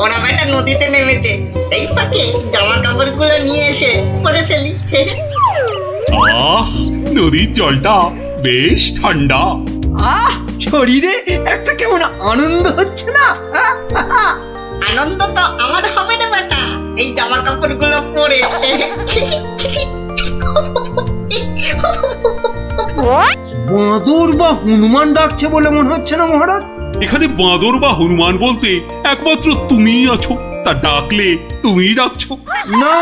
ওরা বেটা নদীতে নেমেছে, এই ফাঁকে জামা কাপড়গুলো নিয়ে এসে পরে ফেলি। আহ, নদীর জলটা বেশ ঠান্ডা। শরীরে একটা কেমন আনন্দ হচ্ছে না? আনন্দ তো আমার হবে না বেটা, এই জামা কাপড়গুলো পরে। বাঁদর বা হনুমান ডাকছে বলে মনে হচ্ছে না মহারাজ? এখানে বাঁদর বা হনুমান বলতে একমাত্র তুমিই আছো, তা ডাকলে তুমিই ডাকছো। না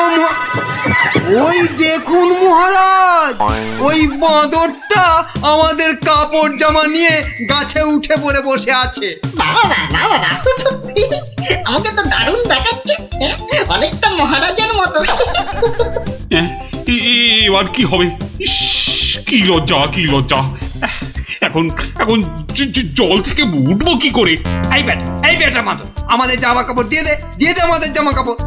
ওই দেখুন মহারাজ, ওই বাঁদরটা আমাদের কাপড় জামা নিয়ে গাছে উঠে পড়ে বসে আছে। বাবা বাবা বাবা, আমাকে তো দারুণ দেখাচ্ছে, অনেকটা মহারাজের মতো। এবার কি হবে? ইস, কি লজ্জা, কি লজ্জা। এখন এখন জল থেকে উঠবো কি করে? এই বেটা মাদর, আমাদের জামা কাপড় দিয়ে দে, দিয়ে দে আমাদের জামা কাপড়।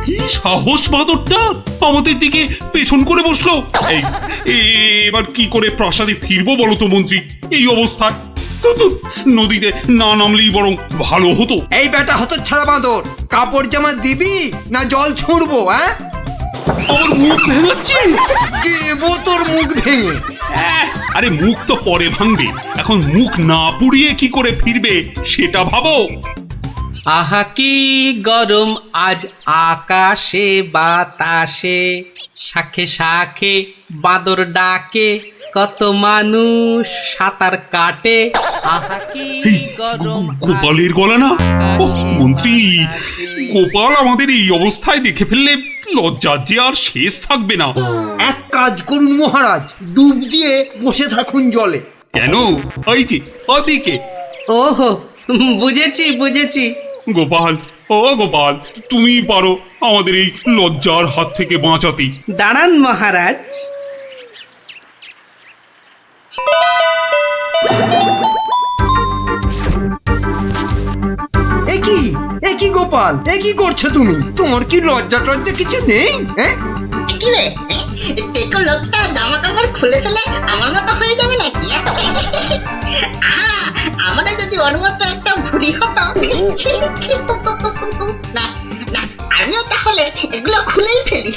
কি সাহস বাঁদরটা আমাদের দিকে পেছন করে বসলো। এই এবার কি করে প্রাসাদে ফিরবো বলো তো মন্ত্রী, এই অবস্থায়? নদীতে না নামলেই বরং ভালো হতো। এই বেটা হতচ্ছাড়া বাঁদর, কাপড় জামা দিবি না জল ছুঁড়বো? আমার মুখ ভেঙাচ্ছে। দেবো তোর মুখ ভেঙে। আরে মুখ তো পরে ভাঙবে, এখন মুখ না পুড়িয়ে কি করে ফিরবে সেটা ভাবো। আহা কি গরম আজ আকাশে বাতাসে, শাখে শাখে বাদর ডাকে, কত মানুষ সাঁতার কাটে। আহা কি গরম। গোপালের গলা না? ওহ মন্ত্রী, গোপাল আমাদের এই অবস্থায় দেখে ফেললে লজ্জার যে আর শেষ থাকবে না। এক কাজ করুন মহারাজ, ডুব দিয়ে বসে থাকুন জলে। কেন? ওই যে ওদিকে। ওহো, বুঝেছি বুঝেছি। গোপাল, ও গোপাল, তুমি পারো আমাদের এই লজ্জার হাত থেকে বাঁচাতে। দাঁড়ান মহারাজ। একি গোপাল, কি করছো তুমি? তোমার কি লজ্জা টজ্জা কিছু নেই? কি রে, টেকো লোকটা জামা কাপড় খুলে ফেলে আমার মতো হয়ে যাবে নাকি? আমরা যদি ওর মতো একটা ভুড়ি হতো, না না, আমিও তাহলে এগুলো খুলেই ফেলি।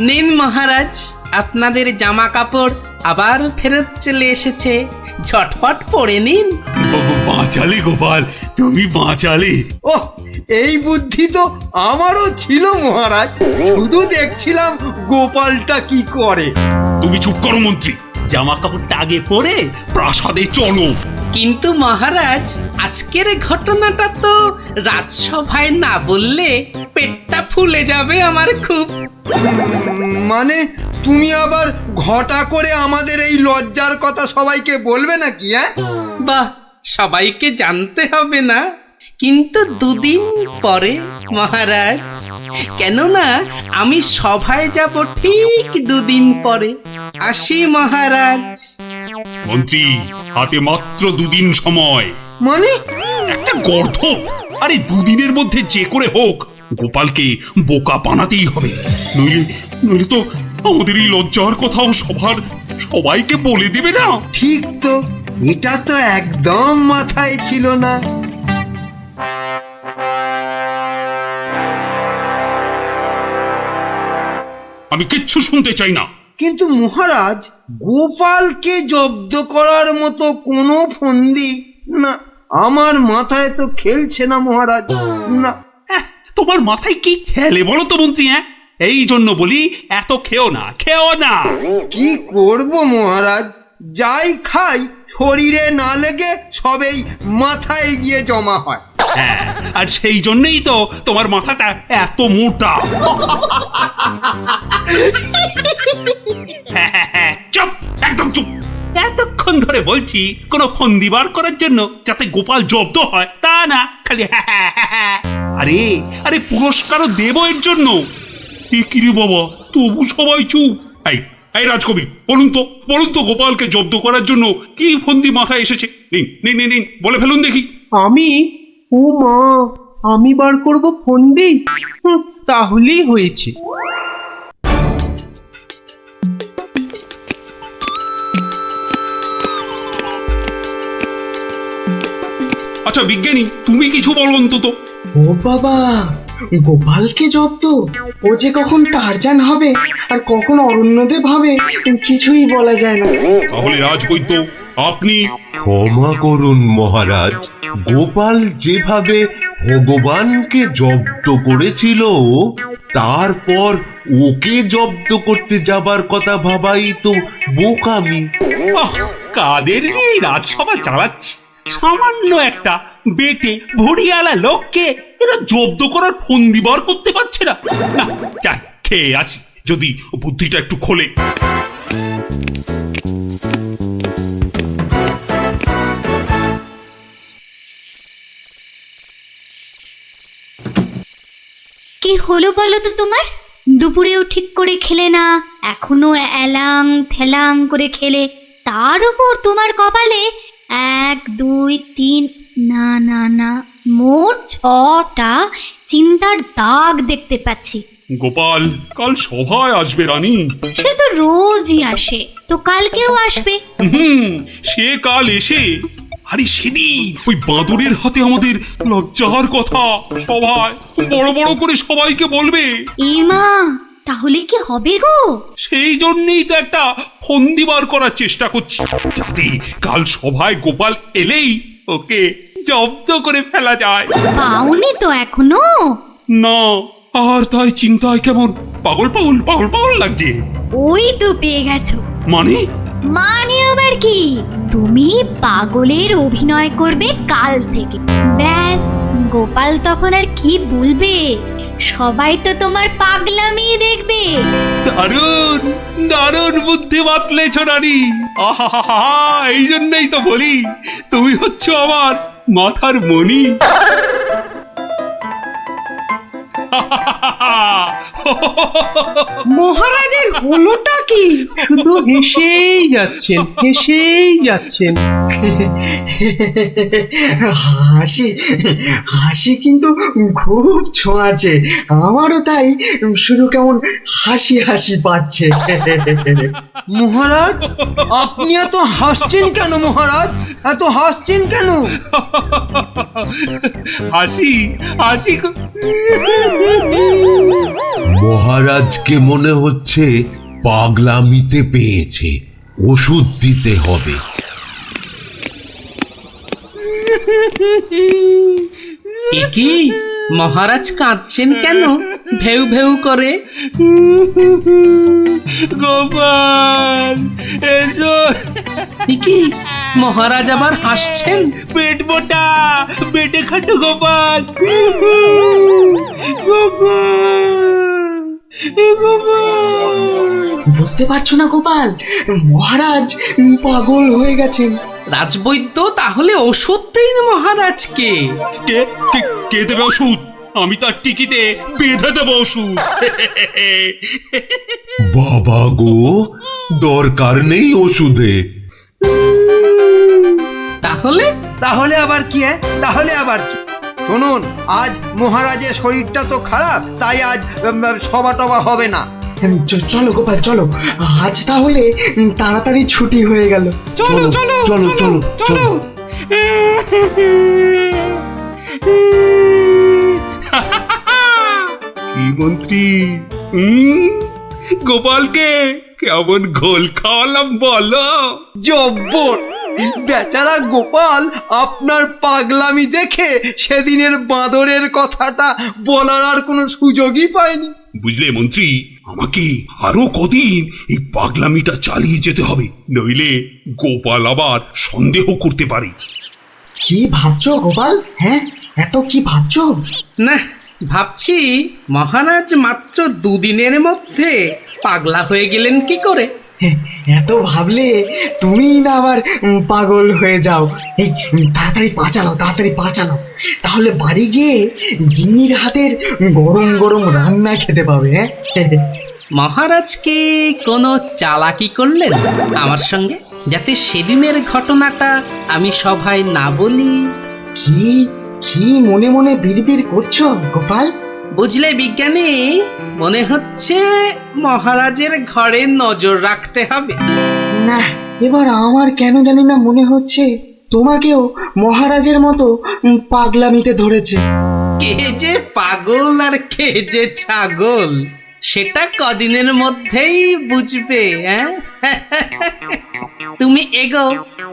নিন মহারাজ, আপনাদের জামা কাপড় আবার ফেরত চলে এসেছে, ঝটপট পরে নিন। বাঁচালে গোপাল, তুমি বাঁচালে। ওহ, এই বুদ্ধি তো আমারও ছিল মহারাজ, শুধু দেখছিলাম গোপালটা কি করে। তুমি চুপ করো মন্ত্রী, জামা কাপড়টা আগে পরে প্রাসাদে চলো। কিন্তু মহারাজ, আজকের ঘটনাটা তো রাজসভায় না বললে পেটটা ফুলে যাবে আমার খুব। মানে তুমি আবার ঘটা করে আমাদের এই লজ্জার কথা সবাইকে বলবে নাকি? বাহ, সবাইকে জানতে হবে না, কিন্তু দুদিন পরে মহারাজ। কেননা আমি সভায় যাব ঠিক দুদিন পরে। আসি মহারাজ। মন্ত্রী, হাতে মাত্র দুদিন সময়। মানে একটা গর্ধ, আরে দুদিনের মধ্যে যে করে হোক গোপালকে বোকা বানাতেই হবে, নইলে নইলে তো আমাদের এই লজ্জার কথাও সবাইকে বলে দেবে না। ঠিক তো, এটা তো একদম মাথায় ছিল না। আমি কিচ্ছু শুনতে চাই না। কিন্তু মহারাজ, গোপালকে জব্দ করার মতো কোনো ফন্দি না, আমার মাথায় তো খেলছে না মহারাজ। না, তোমার মাথায় কি খেলে বলো তো মন্ত্রী? এই জন্য বলি এত খেও না, খেও না। কি করব মহারাজ, যাই খাই শরীরে না লেগে সবেই মাথায় গিয়ে জমা হয়। হ্যাঁ, আর সেই জন্যই তো তোমার মাথাটা এত মোটা। চুপ, একদম চুপ। এতক্ষণ ধরে বলছি কোনো ফন্দি বার করার জন্য যাতে গোপাল জব্দ হয়, তা না খালি আরে আরে পুরস্কারও দেব এর জন্য। কি রে বাবা, তবু সবাই চুপ। এই রাজকবি, বলুন তো গোপালকে জব্দ করার জন্য কি ফন্দি মাথায় এসেছে? নিন নিন নিন, বলে ফেলুন দেখি। আমি? ও মা, আমি বার করব ফন্দি? তাহলেই হয়েছে। আচ্ছা বিজ্ঞানী, তুমি কিছু বলো অন্তত। ও বাবা, গোপালকে জব্দ? ও যে কখন টারজান হবে আর কখন অরণ্যদেব হবে কিছুই বলা যায় না। তাহলে রাজবৈদ্য, আপনি। ক্ষমা করুন মহারাজ, গোপাল যেভাবে ভগবানকে জব্দ করেছিল তারপর ওকে জব্দ করতে যাবার কথা ভাবাই তো বোকামি। আহ, কাদের নিয়ে এই রাজসভা চালাচ্ছি? সামান্য একটা বেটে ভড়িয়ালা লোককে এরা জব্দ করার ফন্দি বার করতে পারছে না। না, যাই খেয়ে আছি, যদি বুদ্ধিটা একটু খোলে। কি হলো বলো তো তোমার? দুপুরেও ঠিক করে খেলে না, এখনো এলাং থেলাং করে খেলে, তার উপর তোমার কপালে 1 2 3 না না না মোট 6টা চিন্তার দাগ দেখতে পাচ্ছি। গোপাল কাল সভায় আসবে রানী। সে তো রোজই আসে, তো কালকেও আসবে। সে কাল এসে, আরে সেদিন ওই বাঁদরের হাতে আমাদের লজ্জার কথা সভায় বড় বড় করে সবাইকে বলবে। ইমা, তাহলে কি হবে গো? সেই জন্যই তো একটা ফন্দি বার করার চেষ্টা করছি, যাতে কাল সভায় গোপাল এলেই ওকে জব্দ করে ফেলা যায়। পাওনি তো এখনো? না, আর তাই চিন্তায় কেমন পাগল পাগল পাগল পাগল লাগছে। ওই তো পেয়ে গেছো। মানে? মানে আবার কি? তুমি পাগলের অভিনয় করবে কাল থেকে। ব্যাস, গোপাল তখন আর কি বলবে, সবাই তো তোমার পাগলামি দেখবে। দারুণ দারুণ বুদ্ধি বাতলেছ রানী। আহা, এই জন্যই তো বলি তুমি হচ্ছ আমার মাথার মণি। মহারাজের হলোটা কি? শুধু হেসেই যাচ্ছেন, হেসেই যাচ্ছেন। হাসি হাসি কিন্তু খুব ছোঁয়াছে, আমারও তাই শুধু কেমন হাসি হাসি পাচ্ছে। মহারাজ, আপনি এত হাসছেন কেন? মহারাজ, এত হাসছেন কেন? হাসি হাসি মহারাজকে মনে হচ্ছে পাগলামিতে পেয়েছে, ওষুধ দিতে হবে। এ কি, মহারাজ কাঁদছেন কেন ভেউ ভেউ করে? গোপাল এসো। এ কি, মহারাজ আবার হাসছেন? পেট মোটা পেটে খাটো গোপাল। গোপাল গোপাল, বুঝতে পারছো না গোপাল, মহারাজ পাগল হয়ে গেছেন। রাজবৈদ্য, তাহলে ওষুধ দিন মহারাজকে। কে কে কে দেবে ওষুধ? আমি তার টিকিতে বেঁধে দেবো ওষুধ। বাবা গো, দরকার নেই ওষুধে। তাহলে তাহলে আবার কি? তাহলে আবার কি? শুনুন, আজ মহারাজের শরীরটা তো খারাপ, তাই আজ সভা টভা হবে না। চলো গোপাল, চলো আজ তাহলে তাড়াতাড়ি ছুটি হয়ে গেল। চলো চলো চলো চলো চলো। কি মন্ত্রী, গোপালকে কেমন ঘোল খাওয়ালাম বলো? জব্বর! বেচারা গোপাল আপনার পাগলামি দেখে সেদিনের বাঁদরের কথাটা বলার আর কোনো সুযোগই পায়নি। বুঝলে মন্ত্রী, আমাকে আরো কদিন এই পাগলামিটা চালিয়ে যেতে হবে, নইলে গোপাল আবার সন্দেহ করতে পারে। কি ভাবছো গোপাল? হ্যাঁ, এত কি ভাবছো? না, ভাবছি মহারাজ মাত্র 2 দিনের মধ্যে পাগলা হয়ে গেলেন কি করে? এত ভাবলে তুমিই না আবার পাগল হয়ে যাও। এই তাড়াতাড়ি পা চালাও, তাহলে বাড়ি গিয়ে গিন্নির হাতের গরম গরম রান্না খেতে পাবে। হ্যাঁ, মহারাজকে কোনো চালাকি করলেন আমার সঙ্গে, যাতে সেদিনের ঘটনাটা আমি সভায় না বলি? কি কি মনে মনে বিড়বিড় করছো গোপাল? বুঝলে বিজ্ঞানী, মনে হচ্ছে মহারাজের ঘরে নজর রাখতে হবে। না, এবার আমার কেন জানি না মনে হচ্ছে তোমাকেও মহারাজের মতো পাগলামিতে ধরেছে। কে যে পাগল আর কে যে ছাগল সেটা কদিনের মধ্যেই বুঝবে। তুমি এগো,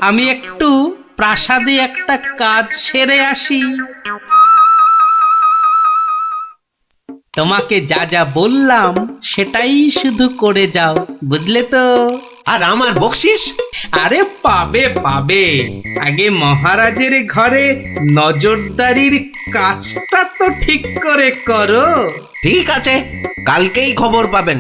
আমি একটু প্রাসাদে একটা কাজ সেরে আসি। তোমাকে যা যা বললাম সেটাই শুধু করে যাও, বুঝলে তো? আর আমার বকশিস? আরে পাবে পাবে, আগে মহারাজের ঘরে নজরদারির কাজটা তো ঠিক করে করো। ঠিক আছে, কালকেই খবর পাবেন।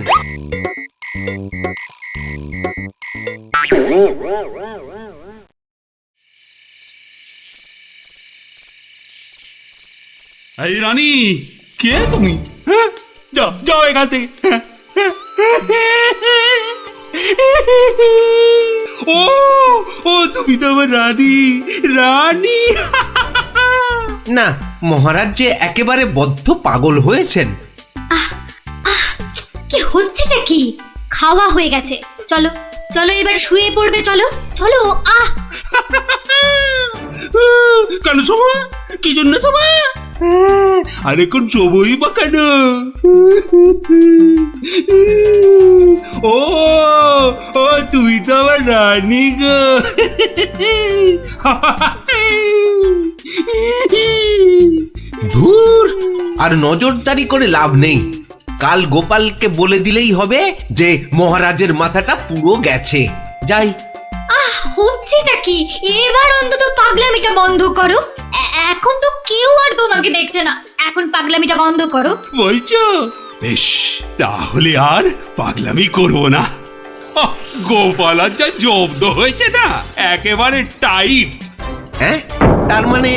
এই রানী, কে তুমি? হ্যাঁ, যাও যাও এখান থেকে। ও ও তুমি তো আমার রানী, রানী। না, মহারাজ যে একেবারে বদ্ধ পাগল হয়েছেন। কি হচ্ছেটা কি? খাওয়া হয়ে গেছে, চলো চলো এবার শুয়ে পড়বে, চলো চলো। কেন শোভা? কি জন্য শোভা? আরে কোন শোভই বা কেন? ও ও তুমি তো আমার রানী গো। ধুর, আর নজরদারি করে লাভ নেই। কাল গোপালকে বলে দিলেই হবে যে মহারাজের মাথাটা পুরো গেছে। যাই। হচ্ছেটা কি? এবার অন্তত পাগলামিটা বন্ধ করো। এখন তো কেউ আর তোমাকে দেখছে না, এখন পাগলামিটা বন্ধ করো। বলছো? বেশ, তাহলে আর পাগলামি করবো না। গোপাল আর যা জব্দ হয়েছে না, একেবারে টাইট। হ্যাঁ, তার মানে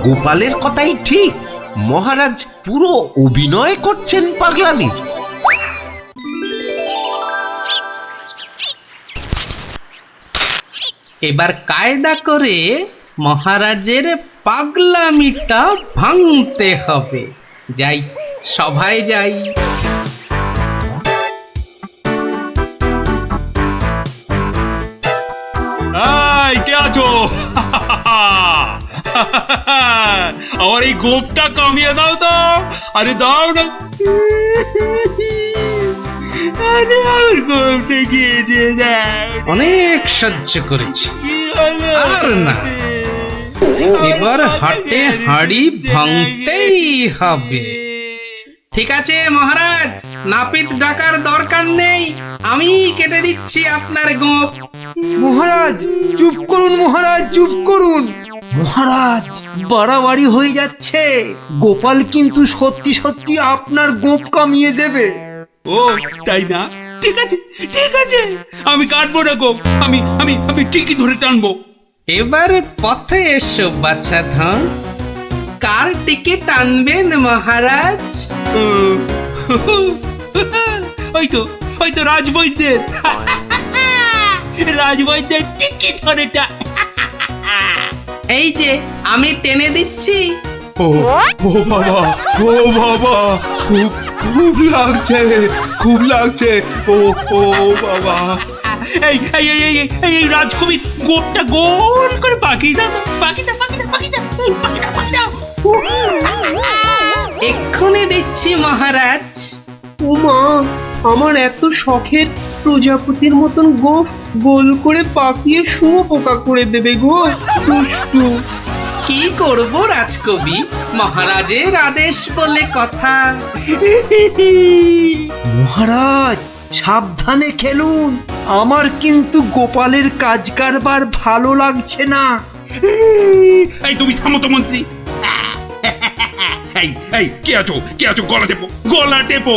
গোপালের কথাই ঠিক, মহারাজ পুরো অভিনয় করছেন পাগলামি। এবার কায়দা করে মহারাজের পাগলামিটা ভাঙতে হবে। যাই, সভায় যাই। এই কে আছো? আমার এই গোপটা কামিয়ে দাও তো। আরে দাও না। আরে আমার গোপটা গিয়ে দিয়ে দাও। অনেক সহ্য করেছি, আর না। এবার হাটে হাড়ি ভাঙতেই হবে। ঠিক আছে মহারাজ, নাপিত ডাকার দরকার নেই, আমি কেটে দিচ্ছি আপনার গোঁফ। মহারাজ চুপ করুন, মহারাজ চুপ করুন। মহারাজ, বাড়াবাড়ি হয়ে যাচ্ছে। গোপাল কিন্তু সত্যি সত্যি আপনার গোঁফ কামিয়ে দেবে। ও তাই না? ঠিক আছে ঠিক আছে, আমি কাটবো না গো। আমি আমি আমি ঠিকই ধরে টানবো। এবার পথে এসো বাচ্চা ধন, কার টিকিট টানবেন মহারাজ? ওই তো রাজবৈদ্যের। রাজবৈদ্যের টিকিট ধরে এই যে আমি টেনে দিচ্ছি। ও ও বাবা, ও বাবা, খুব খুব লাগছে, খুব লাগছে। ও ও বাবা। এই এই এই এই এই এই রাজকবির গোপটা গোল করে পাকিয়ে দাও, পাকিয়ে দাও, পাকিয়ে দাও, পাকিয়ে দাও, পাকিয়ে দাও, পাকিয়ে দাও। এক্ষুনি দিচ্ছি মহারাজ। ও মা, আমার এত শখের প্রজাপতির মতন গোঁফ গোল করে পাকিয়ে শুয়োপোকা করে দেবে গো, দুষ্টু। কি করব রাজকবি, মহারাজের আদেশ বলে কথা। মহারাজ সাবধানে খেলুন, আমার কিন্তু গোপালের কাজ কারবার ভালো লাগছে না। এই তুমি থামো তো মন্ত্রী। এই এই কে আছো, কে আছো? গলা টেপো, গলা টেপো।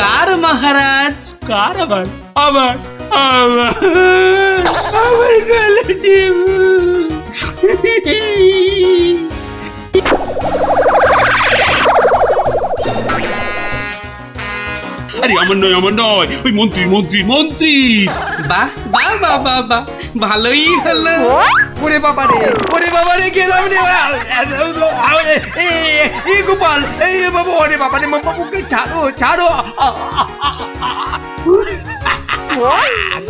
কার মহারাজ? কার? আবার আবার আবার আবার গলা টেপো। আরে আমার নয়, আমার নয়, ওই মন্ত্রী মন্ত্রী মন্ত্রী। বাহ বাহ বাহ বাহ বাহ, ভালোই হলো। ওরে বাবারে, ওরে বাবারে, গেলাম রে। এই গোপাল, এই বাবা, ওরে বাবারে, বাবাকে ছাড়ো ছাড়ো।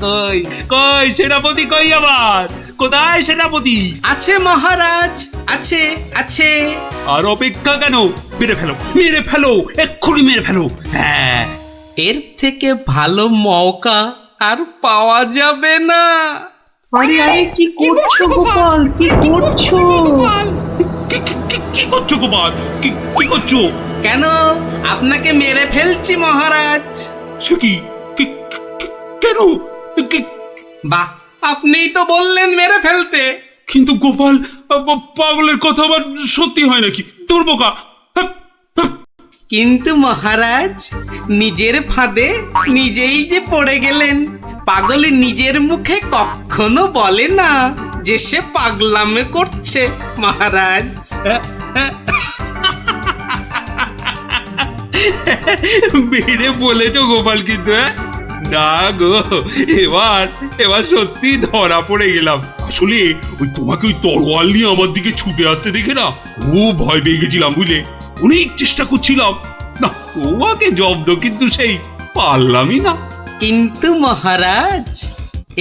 কই কই সেনাপতি কই আবার? কোথায় সেনাপতি? আছে মহারাজ, আছে আছে। আর অপেক্ষা কেন? মেরে ফেলো, মেরে ফেলো, এক্ষুনি মেরে ফেলো। হ্যাঁ, এর থেকে ভালো মৌকা আর পাওয়া যাবে না। আরে আরে কি করছো গোপাল, কি করছো? কি করছো গোপাল? কি করছো? কেন, আপনাকে মেরে ফেলছি মহারাজ। সে কি? কেন? বাহ, আপনিই তো বললেন মেরে ফেলতে। কিন্তু গোপাল, পাগলের কথা আবার সত্যি হয় নাকি? তোর বোকা। কিন্তু মহারাজ, নিজের ফাঁদে নিজেই যে পড়ে গেলেন। পাগল নিজের মুখে কখনো বলে না যে সে পাগলামে করছে মহারাজ। বেড়ে বলেছো গোপাল, কিন্তু না গো, এবার সত্যি ধরা পড়ে গেলাম। আসলে ওই তোমাকে ওই তরোয়াল নিয়ে আমার দিকে ছুটে আসতে দেখে না খুব ভয় পেয়ে গেছিলাম, বুঝলে? অনেক চেষ্টা করছিলাম না তোমাকে জব্দ, কিন্তু সেই পারলামই না। কিন্তু মহারাজ,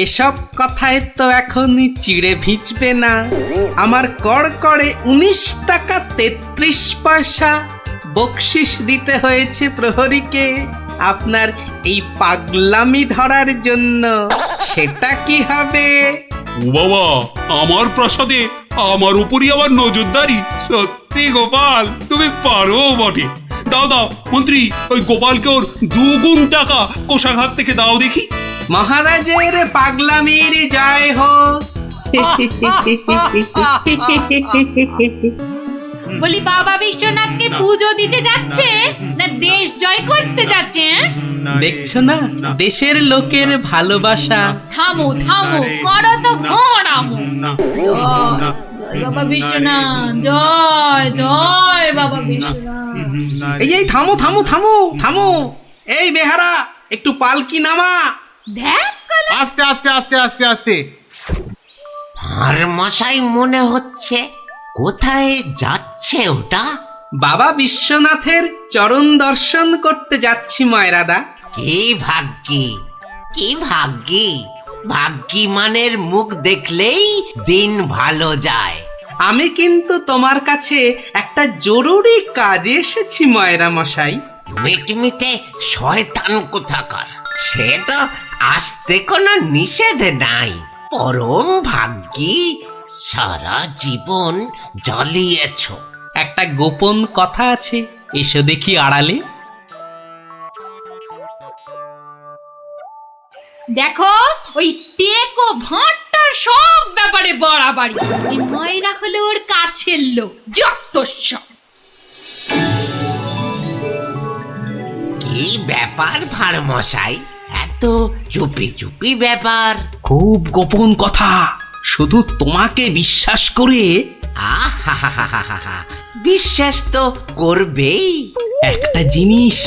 এসব কথায় তো এখনই চিড়ে ভিজবে না। আমার কড়কড়ে 19 টাকা 33 পয়সা বকশিস দিতে হয়েছে প্রহরীকে আপনার এই পাগলামি ধরার জন্য। সেটা কি হবে? ও বাবা, আমার প্রাসাদে আমার উপরই আবার নজরদারি? সত্যি গোপাল, তুমি পারো বটে। দাও দাও মন্ত্রী, ওই গোপালকে ওর 2 গুণ টাকা কোষাঘাত থেকে দাও দেখি। মহারাজের পাগলামির জয় হোক। বলি বাবা বিশ্বনাথকে পুজো দিতে যাচ্ছে না দেশ জয় করতে যাচ্ছে? দেখছো না দেশের লোকের ভালোবাসা। থামো থামো, করো তো ঘোড়ামো। জয় বাবা বিশ্বনাথ, জয় জয় বাবা বিশ্বনাথ। এই থামো থামো থামো থামো। এই বেহারা, একটু পালকি নামা। দেখ আস্তে আস্তে আস্তে আস্তে আস্তে। আর মশাই মনে হচ্ছে, কোথায় যাচ্ছে ওটা? বাবা বিশ্বনাথের চরণ দর্শন করতে যাচ্ছি ময়রাদা। কি ভাগ্যি, কি ভাগ্যি! ভাগ্যি মানের মুখ দেখলেই দিন ভালো যায়। আমি কিন্তু তোমার কাছে একটা জরুরি কাজে এসেছি ময়রা মশাই। মিটমিটে শয়তান কোথাকার, সে তো আসতে কোনো নিষেধ নাই। পরম ভাগ্যি, সারা জীবন জ্বালিয়েছ। একটা গোপন কথা আছে, এসো দেখি আড়ালে। দেখো, ওই টেকো ভাঁটটার সব ব্যাপারে বাড়াবাড়ি। এই ময়রা হলো ওর কাছের লোক, যত সব। কি ব্যাপার ভাঁড় মশাই, এত চুপি চুপি ব্যাপার? খুব গোপন কথা, শুধু তোমাকে বিশ্বাস করে। আহা, বিশ্বাস তো করবেই। একটা জিনিস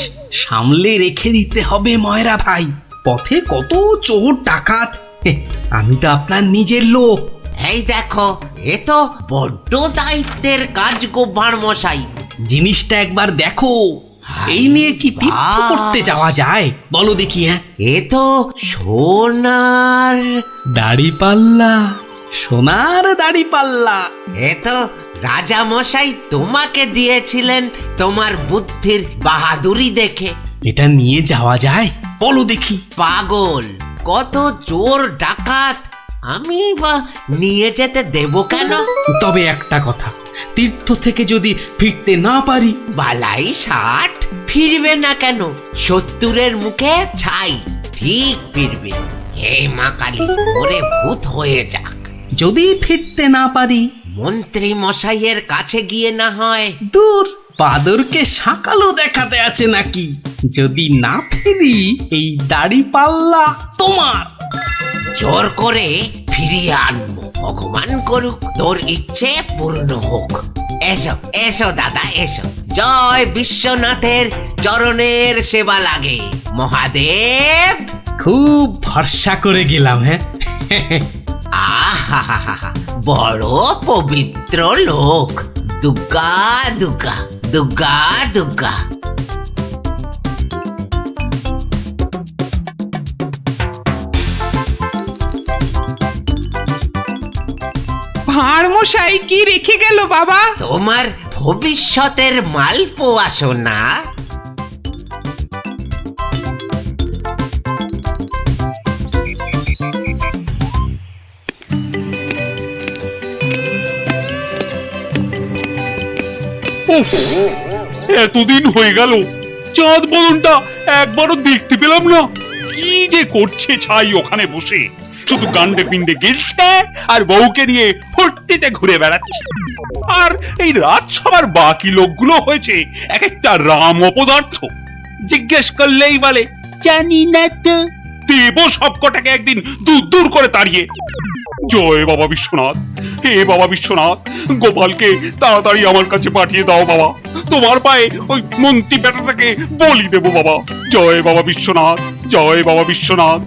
সামলে রেখে দিতে হবে ময়রা ভাই। পথে কত চোর ডাকাত, আমি তো আপনার নিজের লোক। এই দেখো, এ তো বড্ড দায়িত্বের কাজ গো ভাঁড় মশাই। জিনিসটা একবার দেখো, এই নিয়ে কি তীর্থ করতে যাওয়া যায় বলো দেখি? এ তো সোনার দাড়ি পাল্লা, সোনার দাড়ি পাল্লা। এ তো রাজা মশাই তোমাকে দিয়েছিলেন তোমার বুদ্ধির বাহাদুরি দেখে। এটা নিয়ে যাওয়া যায় বলো দেখি? পাগল, কত চোর ডাকাত, আমি বা নিয়ে যেতে দেব কেন? তবে একটা কথা, তীর্থ থেকে যদি ফিরতে না পারি? বালাই 60 ফিরবে না কেন? 70-এর মুখে ছাই, ঠিক ফিরবে। হে মা কালী, ওরে ভূত হয়ে যাক। যদি ফিরতে না পারি? মন্ত্রী মশাইয়ের কাছে গিয়ে না হয়। দূর, বাদরকে সাকালো দেখাতে আছে নাকি? যদি না ফিরি, এই দাড়ি পাল্লা তোমার। জোর করে ফিরিয়ে আনবো, ভগবান করুক তোর ইচ্ছে পূর্ণ হোক। এসো এসো দাদা, এসো। জয় বিশ্বনাথের চরণের সেবা লাগে মহাদেব। খুব ভরসা করে গেলাম। আহা, বড় পবিত্র লোক। দুর্গা দুর্গা দুর্গা দুর্গা। ভাঁড় মশাই কি রেখে গেল বাবা? তোমার ভবিষ্যতের মালপোয়া সোনা। উফ, এতদিন হয়ে গেল চাঁদ বদনটা একবারও দেখতে পেলাম না। কি যে করছে ছাই ওখানে বসে, শুধু গান্ডে পিণ্ডে গেলছে আর বউকে নিয়ে ফুর্তিতে ঘুরে বেড়াচ্ছে। আর এই রাজসভার বাকি লোকগুলো হয়েছে এক একটা রাম অপদার্থ। জিজ্ঞেস করলেই বলে জানি না তো। দেব সবকটাকে একদিন দূর দূর করে তাড়িয়ে। জয় বাবা বিশ্বনাথ, হে বাবা বিশ্বনাথ, গোপালকে তাড়াতাড়ি আমার কাছে পাঠিয়ে দাও বাবা। তোমার পায়ে ওই মন্ত্রী বেটাটাকে বলি দেবো বাবা। জয় বাবা বিশ্বনাথ, জয় বাবা বিশ্বনাথ।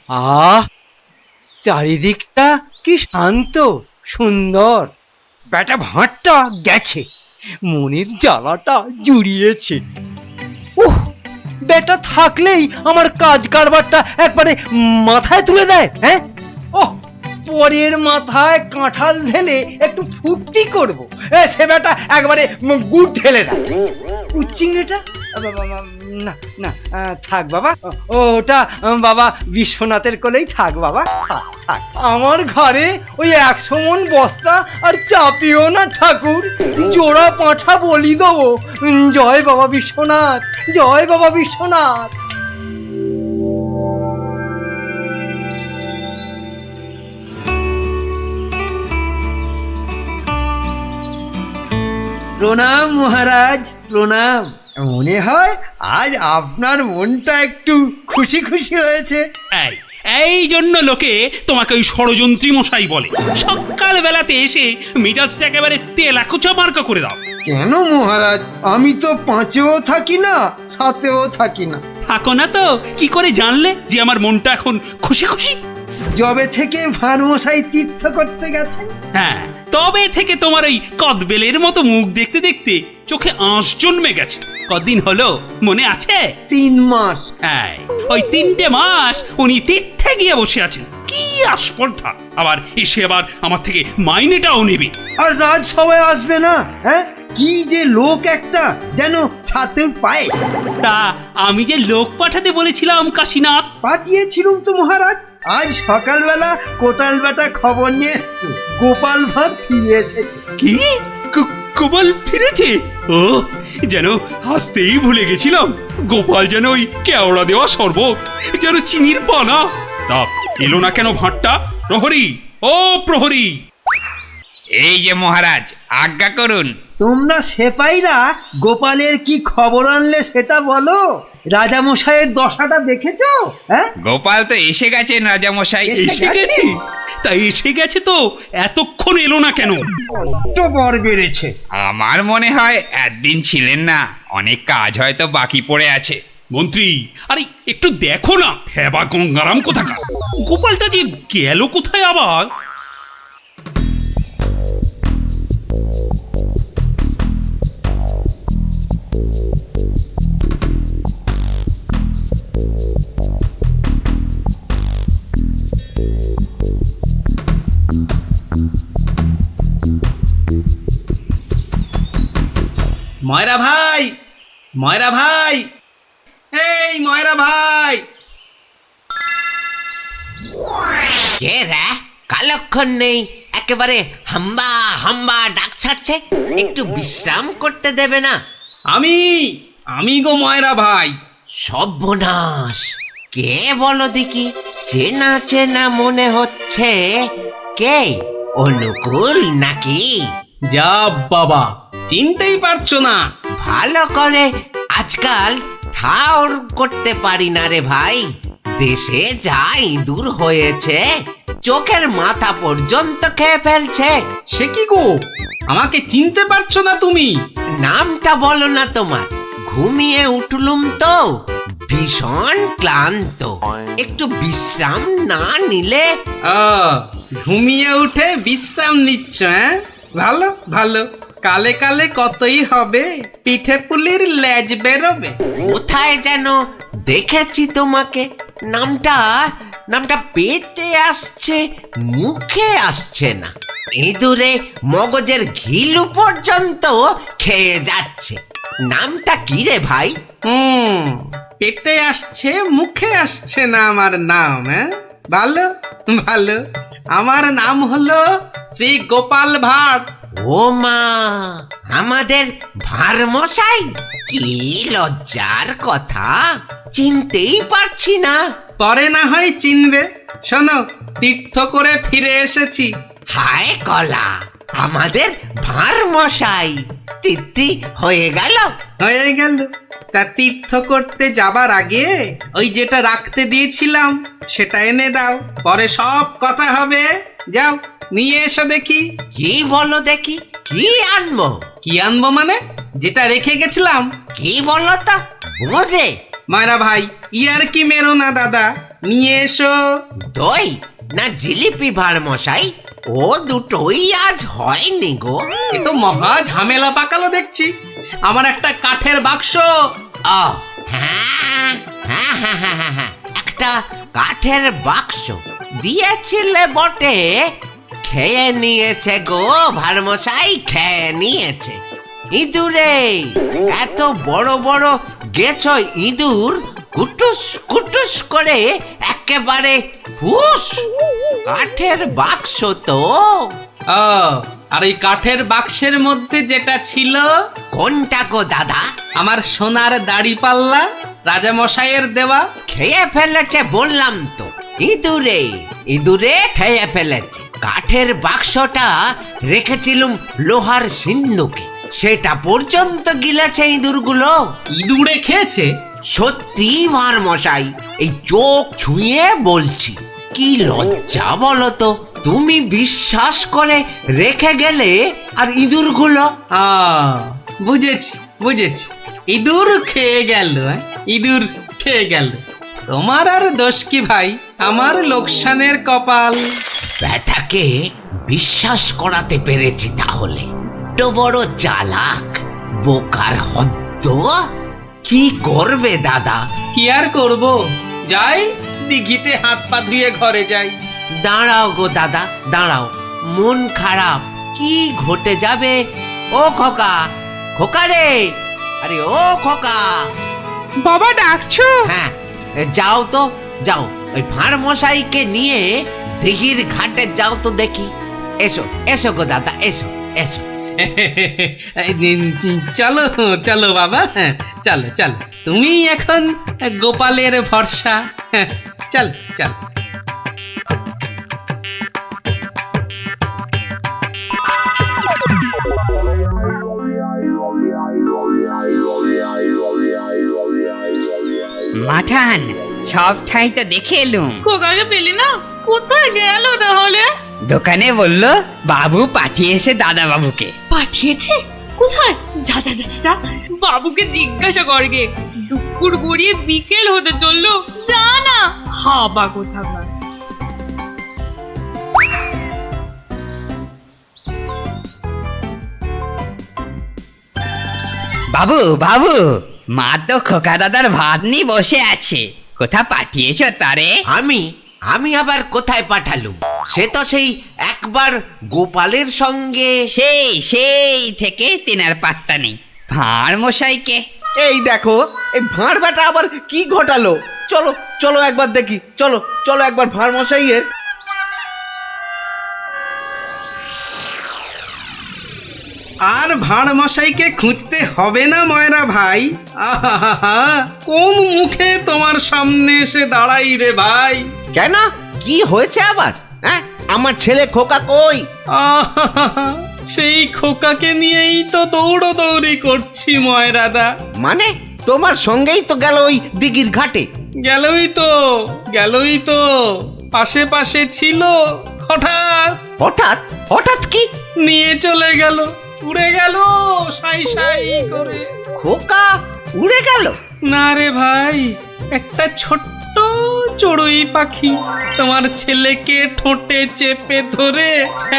আহ, চারিদিকটা কি শান্ত সুন্দর। বেটা ভাঁড়টা গেছে, মনের জ্বালাটা জুড়িয়েছে। উহ, বেটা থাকলেই আমার কাজ কারবারটা একবারে মাথায় তুলে দেয়। হ্যাঁ, ওহ, পরের মাথায় কাঁঠাল ঢেলে একটু ফুর্তি করবো, সে বেটা একবারে গুড় ঢেলে দেয়। চিংড়িটা না না, থাক বাবা, ওটা বাবা বিশ্বনাথের কোলেই থাক বাবা, থাক থাক। আমার ঘরে ওই 100 মণ বস্তা আর চাপিও না ঠাকুর, জোড়া পাঁঠা বলি দেবো। জয় বাবা বিশ্বনাথ, জয় বাবা বিশ্বনাথ। প্রণাম মহারাজ, প্রণাম। মনে হয় আজ আপনার মনটা একটু খুশি খুশি রয়েছে। এই জন্য লোকে তোমাকে ওই ষড়যন্ত্রী মশাই বলে। সকাল বেলাতে এসে মেজাজটা একেবারে তেলাকুচা মার্কা করে দাও। কেন মহারাজ, আমি তো 5এও থাকি না, 7এও থাকি না। থাকো না তো কি করে জানলে যে আমার মনটা এখন খুশি খুশি? যবে থেকে ভাঁড় মশাই তীর্থ করতে গেছেন। হ্যাঁ, তবে থেকে তোমার ওই কদবেলের মতো মুখ দেখতে দেখতে চোখে আঁশ জন্মে গেছে। কদিন হলো মনে আছে? 3 মাস। হ্যাঁ, ওই 3টে মাস উনি তীর্থে গিয়ে বসে আছেন। কি আস্পর্ধা! আবার এসে আবার আমার থেকে মাইনেটাও নেবে। আর রাজসভায় আসবে না? হ্যাঁ, কি যে লোক একটা, যেন ছাতের পায়ে। তা আমি যে লোক পাঠাতে বলেছিলাম কাশীনাথ, পাঠিয়েছিলুম তো মহারাজ। আজ সকালবেলা কোটাল বেটা খবর নিয়ে এসছে, গোপাল ভাঁড় ফিরে এসেছে। কি গোপাল ফিরেছে? ও, যেন হাসতেই ভুলে গেছিলাম। গোপাল যেন ওই কেওড়া দেওয়া শরবত, যেন চিনির পানা। তা এলো না কেন ভাঁড়টা? প্রহরী, ও প্রহরী! এই যে মহারাজ, আজ্ঞা করুন। তোমরা সেপাইরা গোপালের কি খবর আনলে সেটা বলো। রাজামশাইয়ের দশাটা দেখেছো? হ্যাঁ, গোপাল তো এসে গেছেন রাজামশাই। এসে গেছে? তাই এসে গেছে তো এতক্ষণ এলো না কেন? তো বর বেড়েছে। আমার মনে হয় একদিন ছিলেন না, অনেক কাজ হয়তো বাকি পড়ে আছে। মন্ত্রী, আরে একটু দেখো না, হেবা গঙ্গারাম কোথাকার! গোপালটা যে গেল কোথায় আবার? ময়রা ভাই, ময়রা ভাই, এই ময়রা ভাই! কে রে? কালক্ষণ নেই, একেবারে হাম্বা হাম্বা ডাক ছাড়ছে। একটু বিশ্রাম করতে দেবে না? আমি গো ময়রা ভাই। সর্বনাশ! কে বলো দেখি? চেনা চেনা মনে হচ্ছে। কে? অনুকূল নাকি? যা বাবা, চিনতেই পারছো না? ভালো করে আজকাল ঠাউর করতে পারি না রে ভাই। দেশে যা ইঁদুর হয়েছে, চোখের মাথা পর্যন্ত খেয়ে ফেলছে। সে কি গো, আমাকে চিনতে পারছো না তুমি? নামটা বলো না তোমার। ঘুমিয়ে উঠলুম তো, ভীষণ ক্লান্ত। একটু বিশ্রাম না নিলে। ঘুমিয়ে উঠে বিশ্রাম নিচ্ছ? হ্যাঁ, ভালো ভালো। কালে কালে কতই হবে, পিঠে পুলির লেজ বেরোবে। কোথায় যেন দেখেছি তোমাকে। নামটা নামটা পেটে আসছে, মুখে আসছে না। ইঁদুরে মগজের ঘিলু পর্যন্ত খেয়ে যাচ্ছে। নামটা কি রে ভাই? পেটে আসছে, মুখে আসছে না আমার নাম। হ্যাঁ, ভালো ভালো। আমার নাম হলো শ্রী গোপাল ভাঁড়। ও মা, আমাদের ভাঁড় মশাই! কি লজ্জার কথা, চিনতেই পারছি না। পরে না হয় চিনবে। শোনো, তীর্থ করে ফিরে এসেছি। হায় কলা, আমাদের ভাঁড় মশাই তিথি হয়ে গেল। হয়ে গেল। তা তীর্থ করতে যাবার আগে ওই যেটা রাখতে দিয়েছিলাম সেটা এনে দাও, পরে সব কথা হবে। যাও, নিয়ে এসো দেখি। কি বলো দেখি, কি আনবো? কি আনবো মানে? যেটা রেখে গেছিলাম। কি বলো তো, বোঝে? ময়রা ভাই, ইয়ার কি মেরো না দাদা, নিয়ে এসো। দই না জিলিপি ভাঁড় মশাই? ও দুটোই আজ হয়নি গো। এ তো মহা ঝামেলা পাকালো দেখছি। আমার একটা কাঠের বাক্স। ও হ্যাঁ হ্যাঁ হ্যাঁ হ্যাঁ হ্যাঁ হ্যাঁ, একটা কাঠের বাক্স দিয়েছিলে বটে। খেয়ে নিয়েছে গো ভাঁড় মশাই, খেয়ে নিয়েছে। ইঁদুরে, এত বড় বড় গেছো ইঁদুর, কুটুস কুটুস করে একেবারে ফুস। কাঠের বাক্স তো। ও, আর এই কাঠের বাক্সের মধ্যে যেটা ছিল, কোনটা গো দাদা? আমার সোনার দাড়ি পাল্লা, রাজা মশাইয়ের দেওয়া। খেয়ে ফেলেছে বললাম তো। ইঁদুরে, ইঁদুরে খেয়ে ফেলেছে। কাঠের বাক্সটা রেখেছিলুম লোহার সিন্ধুকে, সেটা পর্যন্ত গিলেছে ইঁদুরগুলো। ইঁদুরে খেয়েছে? সত্যি ভাঁড় মশাই, এই চোখ ছুঁয়ে বলছি। কি লজ্জা বলো তো, তুমি বিশ্বাস করে রেখে গেলে আর ইঁদুরগুলো। বুঝেছি বুঝেছি, ইঁদুর খেয়ে গেল। ইঁদুর খেয়ে গেল। তোমার আর দোষ কি ভাই, আমার লোকসানের কপাল। ব্যাটাকে বিশ্বাস করাতে পেরেছি তাহলে। তো বড় চালাক, বোকার হদ্দ। কি করবে দাদা? কি আর করব, যাই দিঘিতে হাত পা ধুয়ে ঘরে যাই। দাঁড়াও গো দাদা, দাঁড়াও। মন খারাপ, কি ঘটে যাবে? ও খোকা, খোকা রে, আরে ও খোকা। বাবা ডাকছো? হ্যাঁ, যাও তো, যাও। ওই ভাঁড় মশাইকে নিয়ে দিঘির ঘাটে যাও তো দেখি। এসো এসো গো দাদা, এসো এসো। চলো চলো বাবা, চলো চলো। তুমি এখন গোপালের ভরসা। চল চল। মাঠান, সব ঠাই তো দেখে এলুম। খোকাকে পেলি না? কোথায় গেল তাহলে? দোকানে বললো বাবু পাঠিয়েছে দাদা বাবুকে। পাঠিয়েছে? কোথায়? যা যা যা যা, বাবুকে জিজ্ঞাসা করগে। দুপুর গড়িয়ে বিকেল হতে চললো, যা না। হাবা কোথাকার। বাবু বাবু, মা তো খোকা দাদার ভাত নিয়ে বসে আছে। কোথা পাঠিয়েছ তারে? আমি আমি আবার কোথায় পাঠালুম? সে তো সেই একবার গোপালের সঙ্গে। সেই সেই থেকে তেনার পাত্তা নেই। ভাঁড় মশাইকে। এই দেখো, এই ভাঁড় বেটা আবার কি ঘটালো। চলো চলো একবার দেখি, চলো চলো একবার ভাঁড় মশাইয়ের। আর ভাঁড় মশাইকে খুঁজতে হবে না ময়রা ভাই। আহা, কোন মুখে তোমার সামনে এসে দাঁড়াই রে ভাই। কেন, কি হয়েছে আবার? হ্যাঁ, আমার ছেলে খোকা কই? আহা, সেই খোকাকে নিয়েই তো দৌড়দৌড়ি করছি ময়রাদা। মানে তোমার সঙ্গেই তো গেল ওই দিঘির ঘাটে? গেলই তো আশেপাশে ছিল। হঠাৎ হঠাৎ? হঠাৎ কি? নিয়ে চলে গেল, উড়ে গেল সাই সাই করে। খোকা উড়ে গেল? না রে ভাই, একটা ছোট্ট চড়ুই পাখি তোমার ছেলেকে ঠোঁটে চেপে ধরে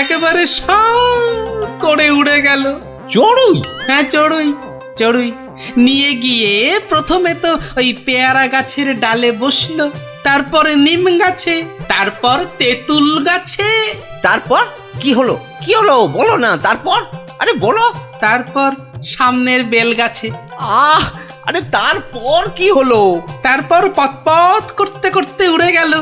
একেবারে সাঁ করে উড়ে গেল। চড়ুই? হ্যাঁ, চড়ুই চড়ুই। নিয়ে গিয়ে প্রথমে তো ওই পেয়ারা গাছের ডালে বসলো, তারপরে নিম গাছে, তারপর তেঁতুল গাছে, তারপর কি হলো? কি হলো বলো না, তারপর? আরে বলো। তারপর সামনের বেল গাছে, আহ, আরে তারপর কি হলো? তারপর পথ করতে করতে উড়ে গেল।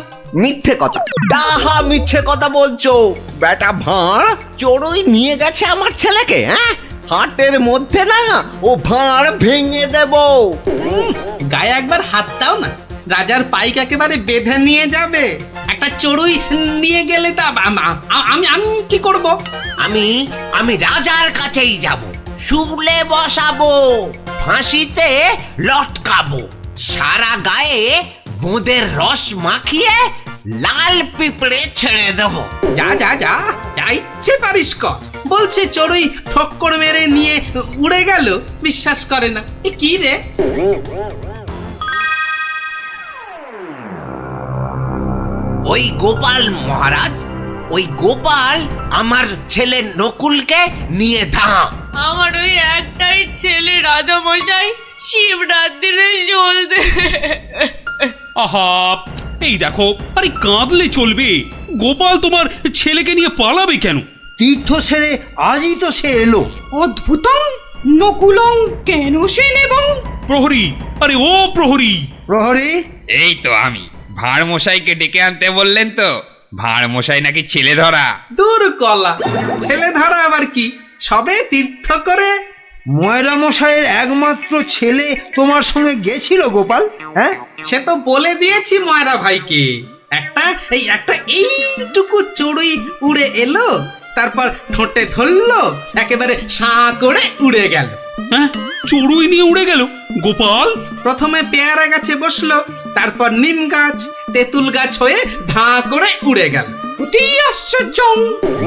মিথ্যে কথা, ডাহা মিথ্যে কথা বলছো। বেটা ভাঁড় চড়ুই নিয়ে গেছে আমার ছেলেকে, হ্যাঁ? হাটের মধ্যে না ও ভাঁড় ভেঙে দেবো। গায়ে একবার হাত দাও না, রাজার পাইক একেবারে বেঁধে নিয়ে যাবে। একটা চড়ুই নিয়ে গেলে তা আমি আমি কি করব? আমি রাজার কাছেই যাব, শুলে বসাবো, ফাঁসিতে লটকাবো, সারা গায়ে বোঁদের রস মাখিয়ে লাল পিঁপড়ে ছেড়ে দেবো। যা যা যা যা ইচ্ছে পারিস কর। বলছে চড়ুই ঠক্কর মেরে নিয়ে উড়ে গেল, বিশ্বাস করে না। এ কি রে? ওই গোপাল মহারাজ, ওই গোপাল আমার ছেলে নকুলকে নিয়ে ধাঁ। আমার ওই একটাই ছেলে রাজা মশাই, শিবরাত্রিরে চলতে। আহা, এই দেখো, আরে কাঁদলে চলবে? গোপাল তোমার ছেলেকে নিয়ে পালাবে কেন? তীর্থ সেরে আজই তো সে এলো। অদ্ভুতং নকুলং কেন সে নেবং? প্রহরী, আরে ও প্রহরী! প্রহরী, এই তো আমি। ভাঁড় মশাইকে ডেকে আনতে বললেন তো? ভাঁড় মশাই নাকি ছেলে ধরা। দূর কলা, ছেলে ধরা আবার কি? সবে তীর্থ করে। ময়রা মশাইয়ের একমাত্র ছেলে তোমার সঙ্গে গেছিল গোপাল, হ্যাঁ? সে তো বলে দিয়েছি ময়রা ভাইকে। একটা এইটুকু চড়ুই উড়ে এলো, তারপর ঠোঁটে ধরলো, একেবারে সাঁ করে উড়ে গেল। হ্যাঁ, চড়ুই নিয়ে উড়ে গেল গোপাল? প্রথমে পেয়ারা গাছে বসলো, তারপর নিম গাছ, তেঁতুল গাছ হয়ে ধাঁ করে উড়ে গেল। অতি আশ্চর্য!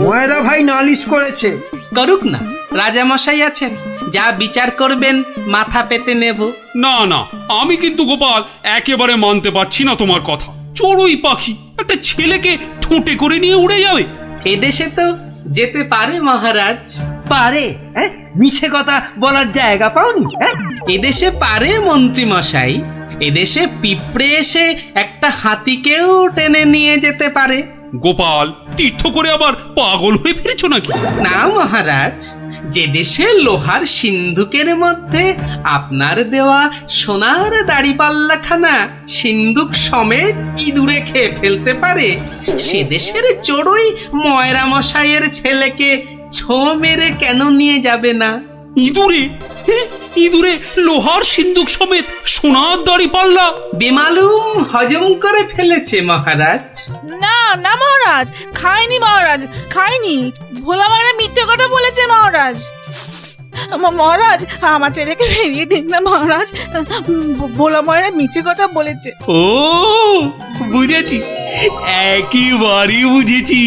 ময়রা ভাই নালিশ করেছে। করুক না, রাজা মশাই আছেন, যা বিচার করবেন মাথা পেতে নেব। না না, আমি কিন্তু গোপাল একেবারে মানতে পারছি না তোমার কথা। চড়ুই পাখি একটা ছেলেকে ঠোঁটে করে নিয়ে উড়ে যাবে? এদেশে তো যেতে পারে মহারাজ। পারে? হ্যাঁ, মিছে কথা বলার জায়গা পাওনি, হ্যাঁ? এদেশে পারে মন্ত্রী মশাই। এদেশে পিঁপড়ে এসে একটা হাতিকেও টেনে নিয়ে যেতে পারে। গোপাল, তীর্থ করে আবার পাগল হয়ে ফিরেছ নাকি? না মহারাজ, যে দেশে লোহার সিন্ধুকের মধ্যে আপনার দেওয়া সোনার দাড়িপাল্লাখানা সিন্ধুক সমেত ইঁদুরে খেয়ে ফেলতে পারে, সে দেশের চড়ুই ময়রা মশাইয়ের ছেলেকে ছো মেরে কেন নিয়ে যাবে না? ইঁদুরে? ইঁদুরে লোহার সিন্ধুক সমেত সোনার দাড়ি পাল্লা? বেমালুম হজম করে ফেলেছে মহারাজ। না না মহারাজ, খাইনি মহারাজ, খাইনি। ভোলা মায়েরা মিথ্যে কথা বলেছে মহারাজ। মহারাজ, আমার ছেলেকে ফিরিয়ে দিন না মহারাজ। ভোলা মায়েরা মিথ্যে কথা বলেছে। ও, বুঝেছি, একেবারে বুঝেছি।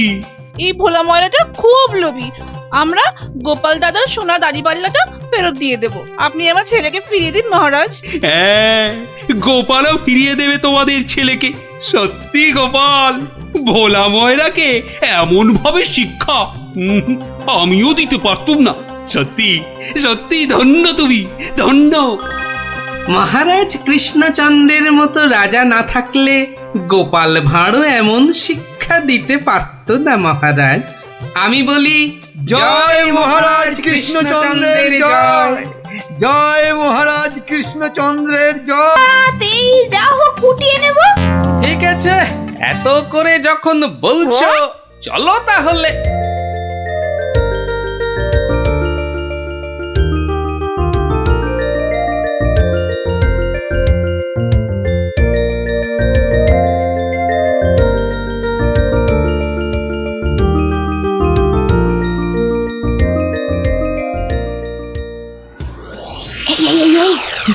এই ভোলা ময়রাটা খুব লোভী। আমরা গোপাল দাদার সোনা দাড়িপাল্লাটা ফেরত দিয়ে দেব। আপনি আমার ছেলেকে ফিরিয়ে দিন মহারাজ। হ্যাঁ, গোপালও ফিরিয়ে দেবে তোমাদের ছেলেকে। সত্যি গোপাল, ভোলা ময়রাকে এমন ভাবে শিক্ষা আমিও দিতে পারতুম না। সত্যি সত্যি ধন্য তুমি, ধন্য। মহারাজ কৃষ্ণচন্দ্রের মতো রাজা না থাকলে গোপাল ভাঁড়ও এমন শিক্ষা দিতে পারত না মহারাজ। আমি বলি জয় মহারাজ কৃষ্ণচন্দ্রের জয়, জয় মহারাজ কৃষ্ণচন্দ্রের জয়। এই যা হোক ফুটিয়ে নেব। ঠিক আছে, এত করে যখন বলছো চলো তাহলে।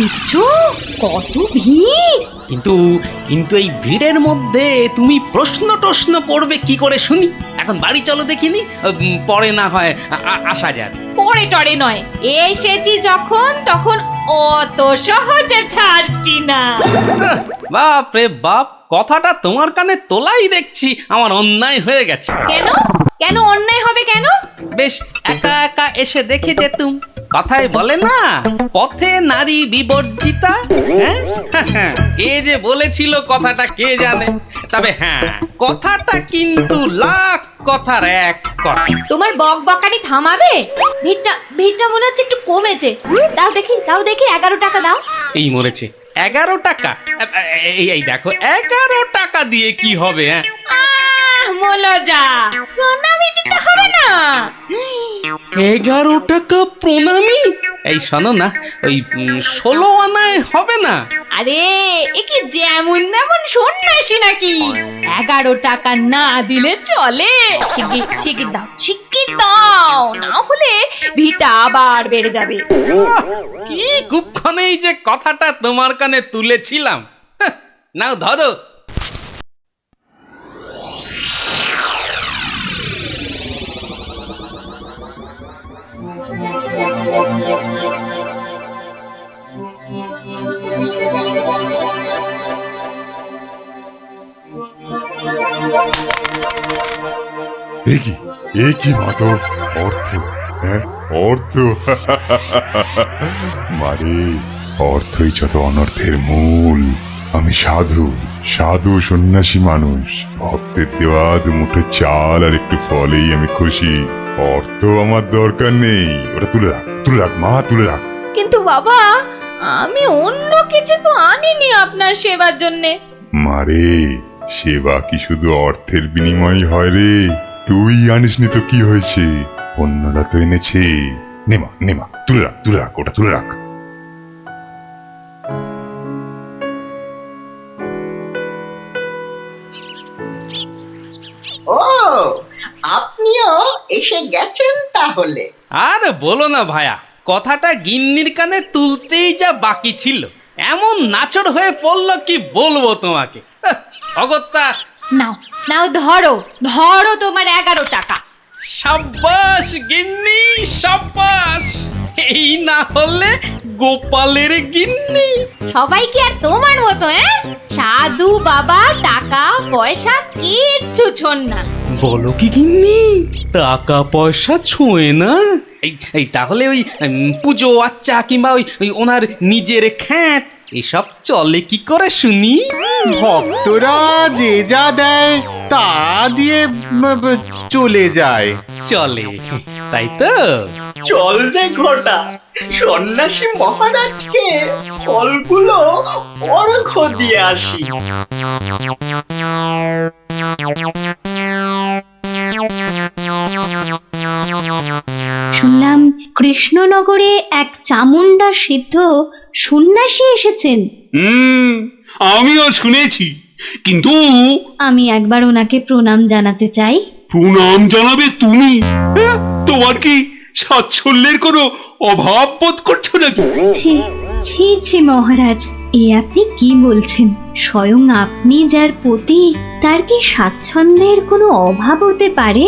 দেখছো কত ভিড়? কিন্তু কিন্তু এই ভিড়ের মধ্যে তুমি প্রশ্ন করবে কি করে শুনি? এখন বাড়ি চলো দেখিনি, পরে না হয় আসা যাক। পরে টরে নয়, এসেছি যখন তখন অত সহজে ছাড়ছি না। বাপ রে বাপ, কথাটা তোমার কানে তোলাই দেখছি আমার অন্যায় হয়ে গেছে। কেন? কেন অন্যায় হবে কেন? বেশ একা একা এসে দেখে যেতুম, কথায় বলে না পথে নারী বিবর্জিতা। হ্যাঁ? কে যে বলেছিল কথাটা কে জানে, তবে হ্যাঁ কথাটা কিন্তু লাখ কথার এক কথা। তোমার বক বকানি থামাবে? ভিড়টা মনে হচ্ছে একটু কমেছে। দাও দেখি 11 টাকা দাও। এই মরেছে 11 টাকা। এই দেখো 11 টাকা দিয়ে কি হবে? হ্যাঁ মলজা, প্রণামী দিতে হবে না? 11 টাকা প্রণামী? এই শোনো না, ওই 16 আনায় হবে না? আরে এ কি যেমন তেমন সন্ন্যাসী নাকি? 11 টাকা না দিলে চলে? শিগগির দাও, না হলে ভিটা আবার বেড়ে যাবে। কি কুক্ষণেই যে কথাটা তোমার কানে তুলেছিলাম। নাও ধরো। এ কি মাতো অর্থ? হ্যাঁ অর্থ মারে, অর্থই যত অনর্থের মূল। আমি সাধু সন্ন্যাসী মানুষ। ভক্তের দেওয়া দুমুঠো চাল আর একটু ফলেই আমি খুশি। অর্থ আমার দরকার নেই। ওটা তুলে রাখ মা, তুলে রাখ। কিন্তু বাবা, আমি অন্য কিছু তো আনিনি আপনার সেবার জন্যে। মারে, সেবা কি শুধু অর্থের বিনিময় হয় রে? তুই আনিসনি তো কি হয়েছে, অন্যরা তো এনেছে। নেমা তুলে রাখ ওটা তুলে রাখ। ও, আপনিও এসে গেছেন তাহলে? আর বলো না ভায়া, কথাটা গিন্নির কানে তুলতেই যা বাকি ছিল, এমন নাচড় হয়ে পড়লো কি বলবো তোমাকে। অগত্যা। নাও ধরো তোমার 11 টাকা। সাব্বাস গিন্নি সাব্বাস, এই না হলে গোপালের গিন্নি। সবাই কি আর তোমার মতো? সাধু বাবা টাকা পয়সা কিচ্ছু ছোন না। বলো কি গিন্নি, টাকা পয়সা ছোঁয় না? এই তাহলে ওই পুজো আচ্চা কিংবা ওই ওনার নিজের খ্যাট এসব চলে কি করে শুনি? ভক্তরা যে যা দেয় তা দিয়ে চলে যায়। চলে, তাই তো? চল রে ঘটা, সন্ন্যাসী মহারাজকে ফলগুলো অর্ঘ্য দিয়ে আসি। শুনলাম কৃষ্ণনগরে এক চামুন্ডা সিদ্ধ সন্ন্যাসী এসেছেন। আমিও শুনেছি, কিন্তু আমি একবার ওনাকে প্রণাম জানাতে চাই। প্রণাম জানাবে তুমি? তোমার কি সাচ্ছল্যের কোনো অভাব বোধ করছো নাকি? ছি মহারাজ, এ আপনি কি বলছেন? স্বয়ং আপনি যার পতি, তার কি স্বাচ্ছন্দ্যের কোনো অভাব হতে পারে?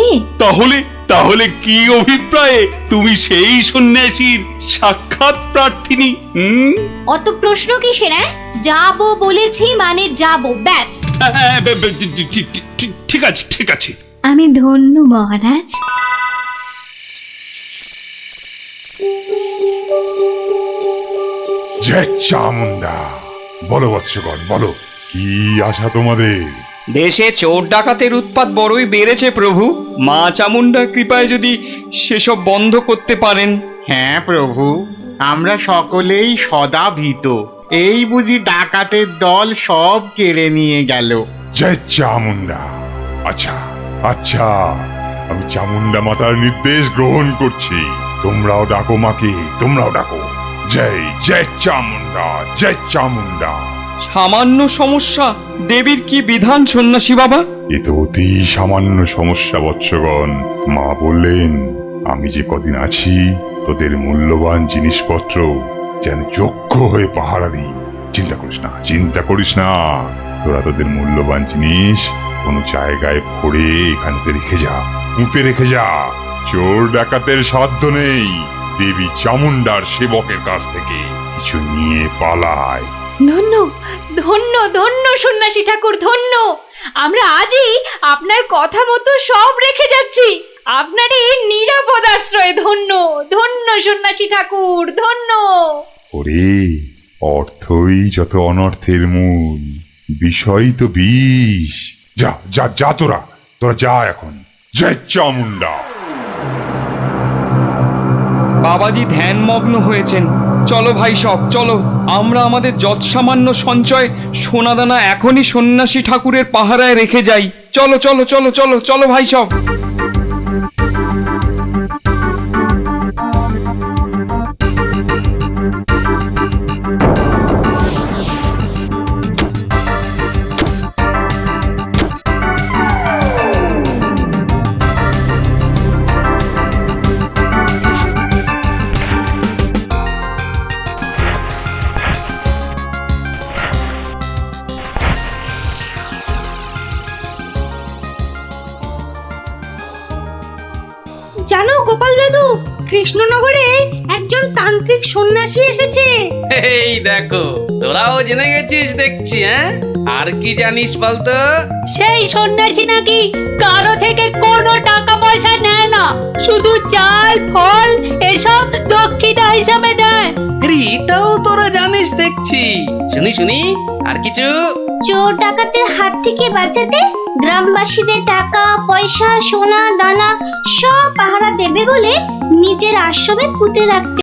তাহলে কি অভিপ্রায়ে তুমি সেই সন্ন্যাসীর সাক্ষাৎ প্রার্থিনী? অত প্রশ্ন কিসের? যাবো বলেছি মানে যাবো, ব্যাস। ঠিক আছে। আমি ধন্য মহারাজ। জয় চামুন্ডা। বলো বৎসগণ, বলো কি আশা তোমাদের? দেশে চোর ডাকাতের উৎপাত বড়ই বেড়েছে প্রভু। মা চামুন্ডার কৃপায় যদি সেসব বন্ধ করতে পারেন। হ্যাঁ প্রভু, আমরা সকলেই সদা ভীত। এই বুঝি ডাকাতের দল সব কেড়ে নিয়ে গেল। জয় চামুন্ডা। আচ্ছা, আমি চামুন্ডা মাতার নির্দেশ গ্রহণ করছি। তোমরাও ডাকো মাকে, তোমরাও ডাকো। জয় চামুন্ডা, জয় চামুন্ডা। সামান্য সমস্যা, দেবীর কি বিধান সন্ন্যাসী বাবা? এ তো অতি সামান্য সমস্যা বৎসগণ। মা বললেন আমি যে কদিন আছি তোদের মূল্যবান জিনিসপত্র যেন যোগ্য হয়ে পাহারা দিই। চিন্তা করিস না, তোরা তোদের মূল্যবান জিনিস কোনো জায়গায় ভরে এখানে রেখে যা, পুঁতে রেখে যা। চোর ডাকাতের সাধ্য নেই দেবী চামুন্ডার সেবকের কাছ থেকে কিছু নিয়ে পালায়। ধন্য ধন্য ধন্য সন্ন্যাসী ঠাকুর, ধন্য। আমরা আজই আপনার কথা মতো সব রেখে যাচ্ছি। আপনারই নিরাপদ আশ্রয় ধন্য ধন্য সন্ন্যাসী ঠাকুর ধন্য। ওরে, অর্থই যত অনর্থের মূল, বিষয় তো বিষ। যা যা যা, তোরা তোরা যা এখন। জয় চামুন্ডা। বাবাজি ধ্যানমগ্ন হয়েছেন। চলো ভাই সব চলো, আমরা আমাদের যৎসামান্য সঞ্চয় সোনাদানা এখনই সন্ন্যাসী ঠাকুরের পাহারায় রেখে যাই। চলো চলো চলো চলো চলো ভাই সব। জানো গোপাল দাদু, কৃষ্ণনগরে একজন তান্ত্রিক সন্ন্যাসী এসেছে। এই দেখো, তোরাও জেনে গেছিস দেখছি। হ্যাঁ, আর কি জানিস বলতো? সেই সন্ন্যাসী নাকি কারো থেকে কোনো টাকা পয়সা নেয় না, শুধু চাল ফল এসব দক্ষিণা হিসাবে নেয়। এটাও তোরা জানিস দেখছি। শুনি শুনি, আর কিছু? চোর ডাকাতের হাত থেকে বাঁচাতে গ্রামবাসীদের টাকা পয়সা সোনা দানা সব পাহারা দেবে বলে নিজের আশ্রমে পুঁতে রাখতে